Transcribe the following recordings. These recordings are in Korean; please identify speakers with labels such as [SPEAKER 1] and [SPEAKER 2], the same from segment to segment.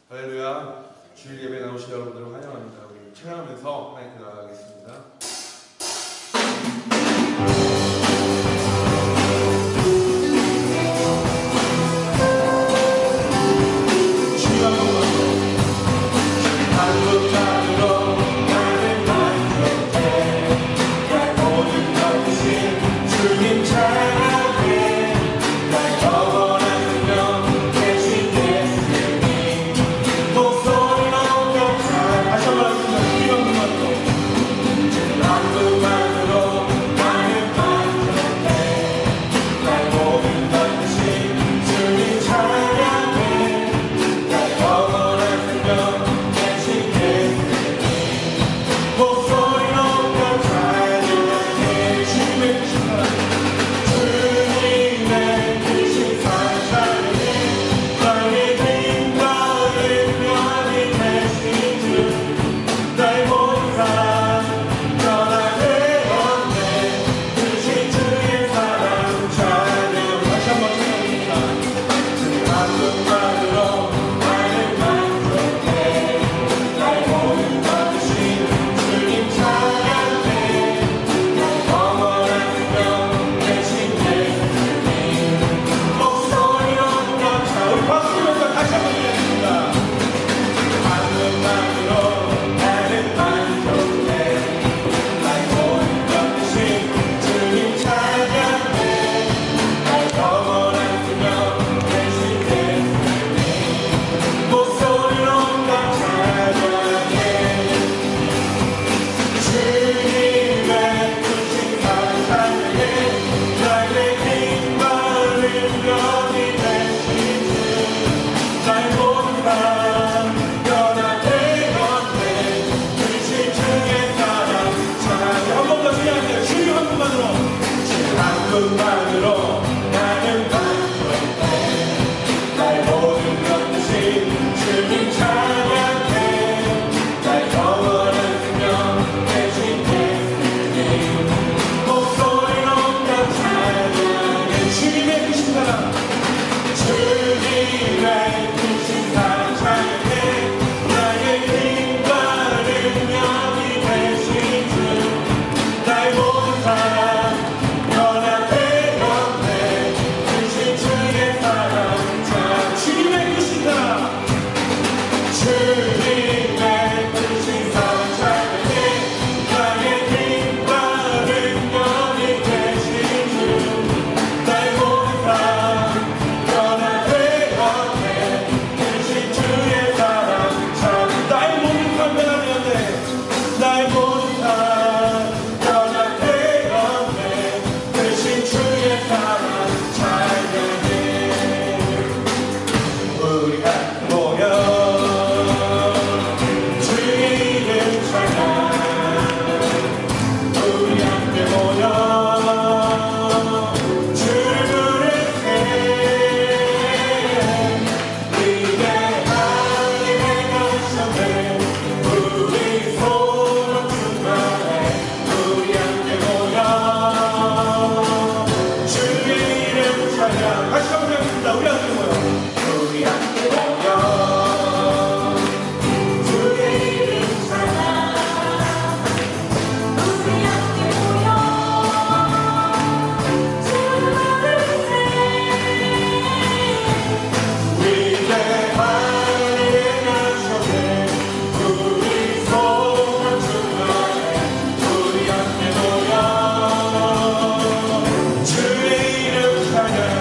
[SPEAKER 1] 할렐루야. 주일 예배 나오신 여러분들을 환영합니다. 우리 찬양하면서 마이크 나가겠습니다.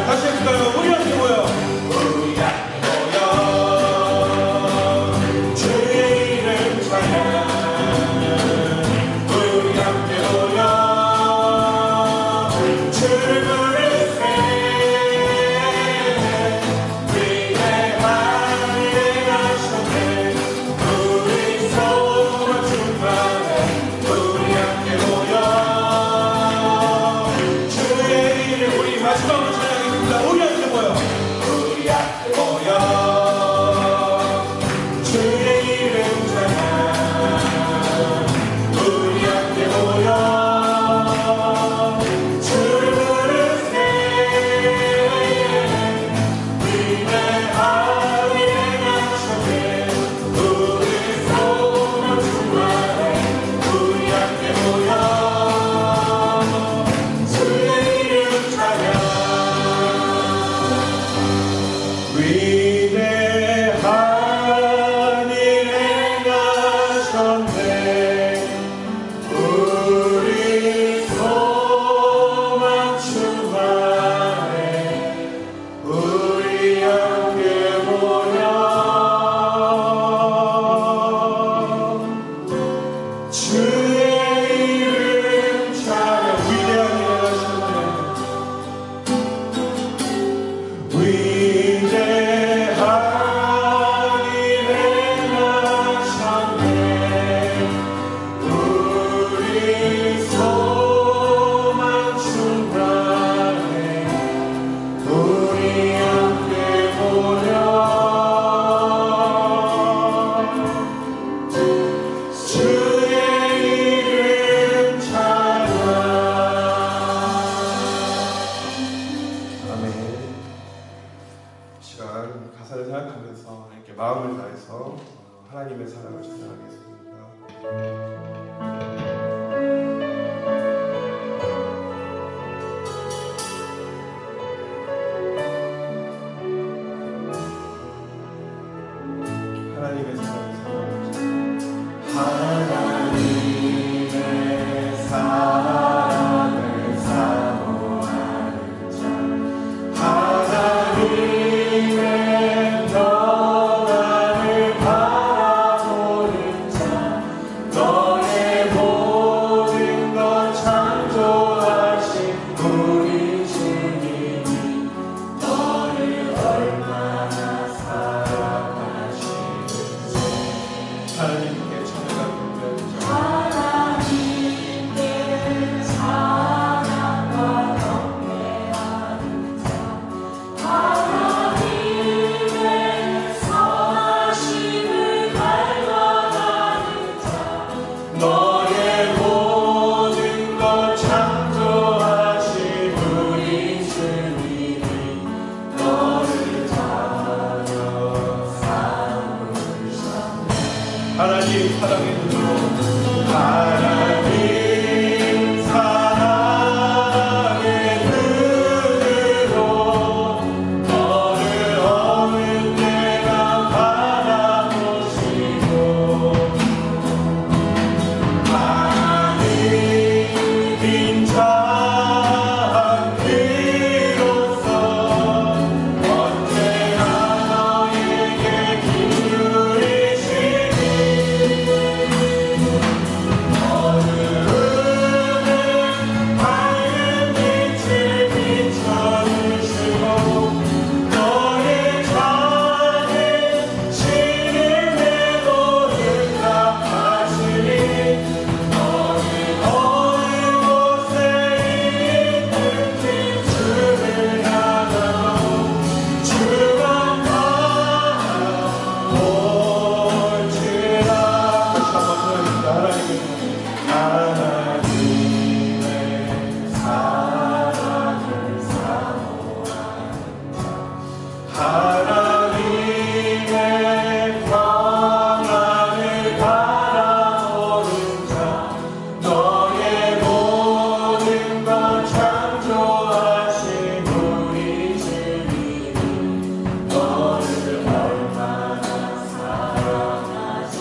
[SPEAKER 2] 다시 해볼까요?
[SPEAKER 1] 역사를 생각하면서 이렇게 마음을 다해서 하나님의 사랑을 찬양하겠습니다. 하나님의 사랑을 사모하는 자, 하나님의 평안을 바라보는 자, 너의 모든 것 창조하신 우리 주님이 너를 얼마나 사랑하시는지 하나님께 찬양을 드려야죠. 하나님께 사랑과 경배하는 자, 하나님의 선하심을 발견하는 자, 너의 모든 것 창조하신 우리 주님이 너를 향하여 싸우셨네. 하나님 사랑의 눈으로 하나님 사랑의 눈으로 너를 어느 때나 바라보시고 하나님 빈자한 귀로서 언제나 너에게 기울이시니 어두운 밝은 빛을 비춰주시고 너의 작은 시름에도 응답하시니 너는 어느 곳에 있든지 주를 향하여 주만 바라볼지라. 다시 한번 소리입니다. 하나님의 사랑을 사모하는 자, 하나님의 평안을 바라보는 자, 너의 모든 것 창조하신 우리 주님이 너를 얼마나 사랑하시는지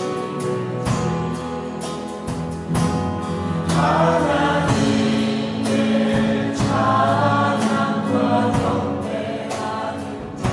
[SPEAKER 1] 하나님께 찬양과 경배하는 자,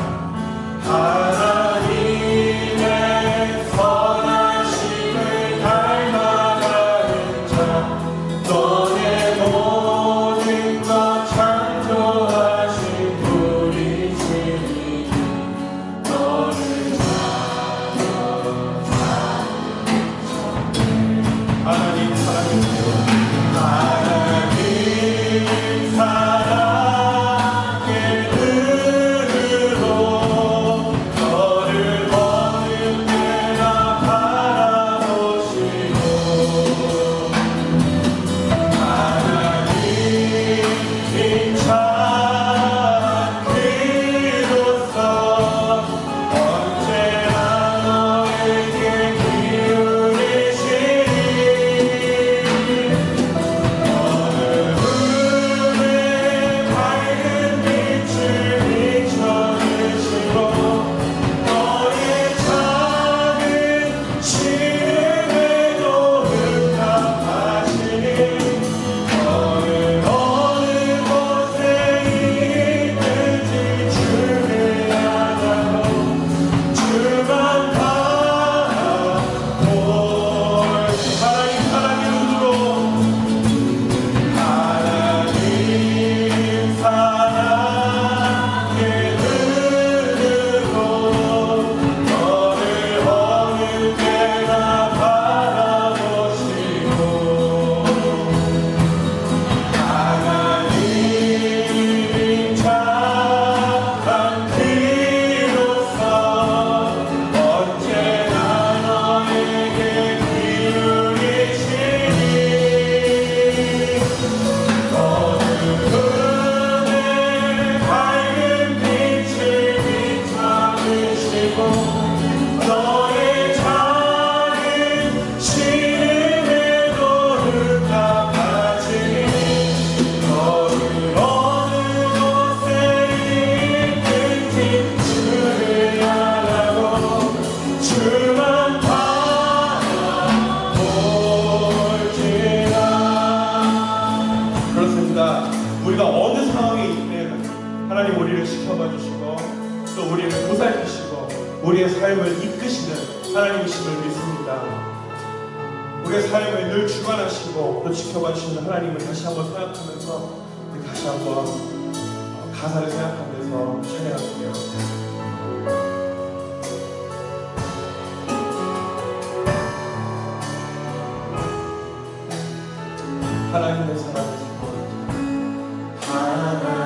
[SPEAKER 2] 지켜주시고 또 우리를 보살피시고 우리의 삶을 이끄시는 하나님이심을 믿습니다. 우리의 삶을 늘 주관하시고 또 지켜봐 주시는 하나님을 다시 한번 생각하면서 다시 한번 가사를 생각하면서 찬양할게요. 하나님의 사랑을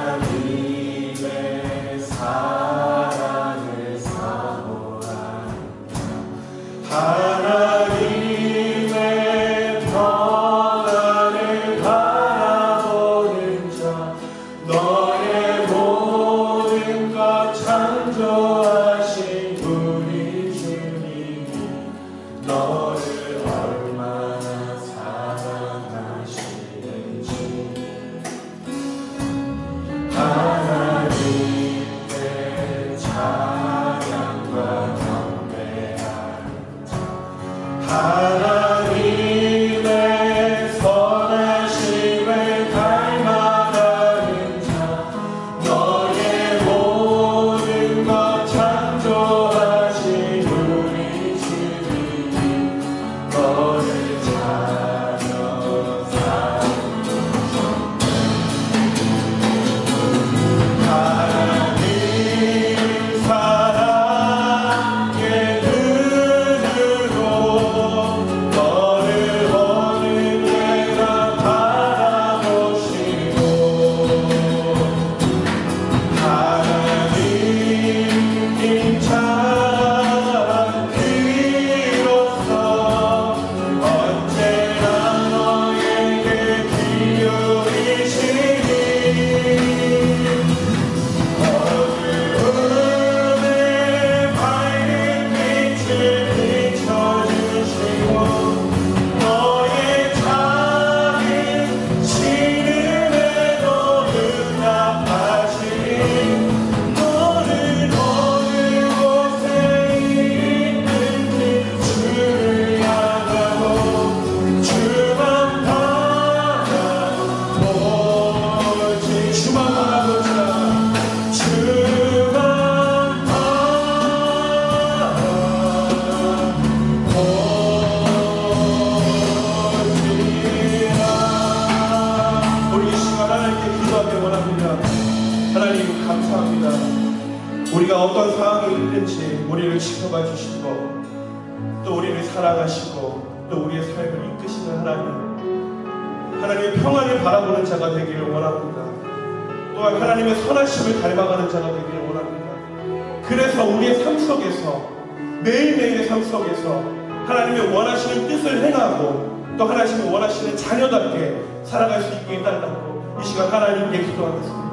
[SPEAKER 3] 하나님의 사랑을 사모하는 하나님의 평안을 바라보는 자 너의 모든 것 창조하신 우리 주님이 너를 얼마나 사랑하시는지 하나님의 찬양과 경배하는 자 하나님의 선하심을 닮아가는 자 너의 모든 것 창조하신 우리 주님이 너를 찾아 하나님 사랑의 눈으로 너를 보는 내가 바라보시고 하나님 임찬 귀로서 언제나 너에게 기울이시니 어두움에 밝은 빛을 비춰주시고 너의 작은 신음에도 응답하시니 너는 어느 곳에 있는지 주를 향하고 주만 바라보지 주만 바라보자 주만 바라보지라.
[SPEAKER 2] 우리 이 시간 하나님께 기도하기 원합니다. 하나님 감사합니다. 우리가 어떤 상황에 있든지 우리를 지켜봐 주시고 또 우리를 사랑하시고 또 우리의 삶을 이끄시는 하나님의 평안을 바라보는 자가 되기를 원합니다. 또한 하나님의 선하심을 닮아가는 자가 되기를 원합니다. 그래서 우리의 삶 속에서 매일매일의 삶 속에서 하나님의 원하시는 뜻을 행하고 또 하나님의 원하시는 자녀답게 살아갈 수 있게 해달라고 이 시간 하나님께 기도하겠습니다.